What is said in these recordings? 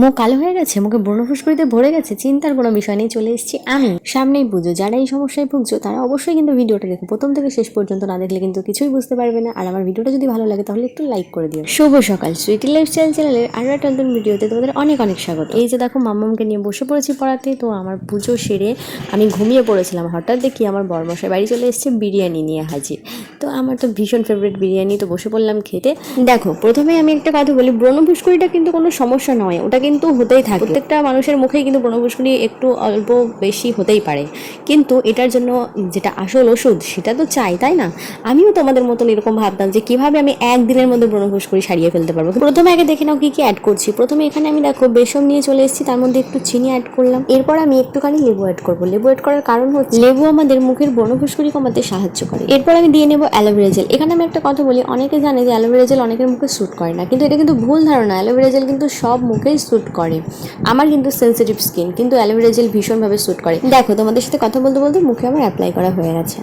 মুখ কালো হয়ে গেছে, মুখে ব্রণ ফুসকুড়িতে ভরে গেছে, চিন্তার কোনো বিষয় নেই, চলে এসেছি আমি। সামনেই পুজো, যারা এই সমস্যায় ভুগছো তারা অবশ্যই কিন্তু ভিডিওটা দেখো, প্রথম থেকে শেষ পর্যন্ত না দেখলে কিন্তু কিছুই বুঝতে পারবে না। আর আমার ভিডিওটা যদি ভালো লাগে তাহলে একটু লাইক করে দিও। শুভ সকাল, সুইটি লাইফস্টাইল চ্যানেলের আরও একটা নতুন ভিডিওতে তোমাদের অনেক অনেক স্বাগত। এই যে দেখো মাম্মামকে নিয়ে বসে পড়েছি পড়াতে। তো আমার পুজো সেরে আমি ঘুমিয়ে পড়েছিলাম, হঠাৎ দেখি আমার বরমশাই বাড়ি চলে এসেছে বিরিয়ানি নিয়ে হাজির। তো আমার তো ভীষণ ফেভারিট বিরিয়ানি, তো বসে পড়লাম খেতে। দেখো প্রথমে আমি একটা কথা বলি, ব্রণ ফুসকুড়িটা কিন্তু কোনো সমস্যা নয়, ওটা কিন্তু হতেই থাকে, প্রত্যেকটা মানুষের মুখেই কিন্তু ব্রণ ফুসকুড়ি একটু অল্প বেশি হতেই পারে। কিন্তু এটার জন্য যেটা আসল ওষুধ সেটা তো চাই, তাই না? আমিও তোমাদের মতন এরকম ভাবতাম যে কিভাবে আমি একদিনের মধ্যে ব্রণ ফুসকুড়ি সারিয়ে ফেলতে পারবো। প্রথমে আগে দেখে নাও কি কি অ্যাড করছি। প্রথমে এখানে আমি দেখো বেসন নিয়ে চলে এসেছি, তার মধ্যে একটু চিনি অ্যাড করলাম। এরপর আমি একটুখানি লেবু অ্যাড করবো। লেবু অ্যাড করার কারণ হচ্ছে লেবু আমাদের মুখের ব্রণ ফুসকুড়ি কমাতে সাহায্য করে। এরপর আমি দিয়ে নেবো অ্যালোভেরা জেল। এখানে আমি একটা কথা বলি, অনেকে জানে যে অ্যালোভেরা জেল অনেকের মুখে স্যুট করে না, কিন্তু এটা কিন্তু ভুল ধারণা। অ্যালোভেরা জেল কিন্তু সব মুখেই স্যুট করে। আমার কিন্তু সেন্সিটিভ স্কিন, কিন্তু অ্যালোভেরা জেল ভীষণভাবে স্যুট করে। দেখো তোমাদের সাথে কথা বলতে বলতে মুখে আমার অ্যাপ্লাই করা হয়ে গেছে।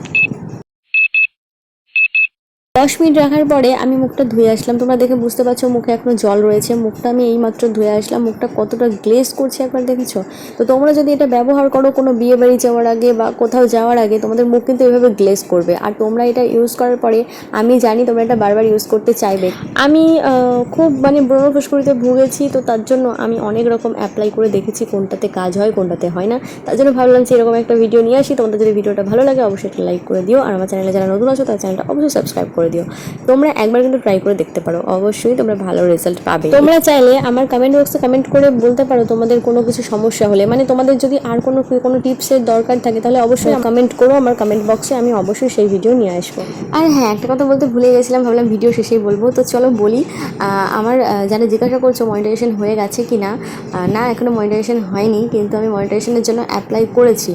10 মিনিট রাখার পরে আমি মুখটা ধুয়ে আসলাম। তোমরা দেখে বুঝতে পারছো মুখে এখনো জল রয়েছে। মুখটা আমি এইমাত্র ধুয়ে আসলাম, মুখটা কতটা গ্লেজ করছে একবার দেখেছো? তো তোমরা যদি এটা ব্যবহার করো কোনো বিয়ে বাড়ি যাওয়ার আগে বা কোথাও যাওয়ার আগে, তোমাদের মুখ কিন্তু এইভাবে গ্লেজ করবে। আর তোমরা এটা ইউজ করার পরে আমি জানি তোমরা এটা বারবার ইউজ করতে চাইবে। আমি খুব ব্রণ ফুসকুড়িতে ভুগেছি, তো তার জন্য আমি অনেক রকম অ্যাপ্লাই করে দেখেছি কোনটাতে কাজ হয় কোনটাতে হয় না। তার জন্য ভাবলাম যে এরকম একটা ভিডিও নিয়ে আসি। তোমাদের যদি ভিডিওটা ভালো লাগে অবশ্যই একটা লাইক করে দিও, আর আমার চ্যানেলে যারা নতুন আছো তার চ্যানেলটা অবশ্যই সাবস্ক্রাইব করে দিও। তোমরা একবার কিন্তু ট্রাই করে দেখতে পারো, অবশ্যই তোমরা ভালো রেজাল্ট পাবে। তোমরা চাইলে আমার কমেন্ট বক্সে কমেন্ট করে বলতে পারো তোমাদের কোনো কিছু সমস্যা হলে, তোমাদের যদি আর কোনো টিপসের দরকার থাকে তাহলে অবশ্যই কমেন্ট করো আমার কমেন্ট বক্সে, আমি অবশ্যই সেই ভিডিও নিয়ে আসবো। আর হ্যাঁ, একটা কথা বলতে ভুলে গেছিলাম, ভাবলাম ভিডিও শেষেই বলবো, তো চলো বলি। আমার যারা জিজ্ঞাসা করছো মনিটাইজেশন হয়ে গেছে কি না, না এখনো মনিটাইজেশন হয়নি, কিন্তু আমি মনিটাইজেশনের জন্য অ্যাপ্লাই করেছি।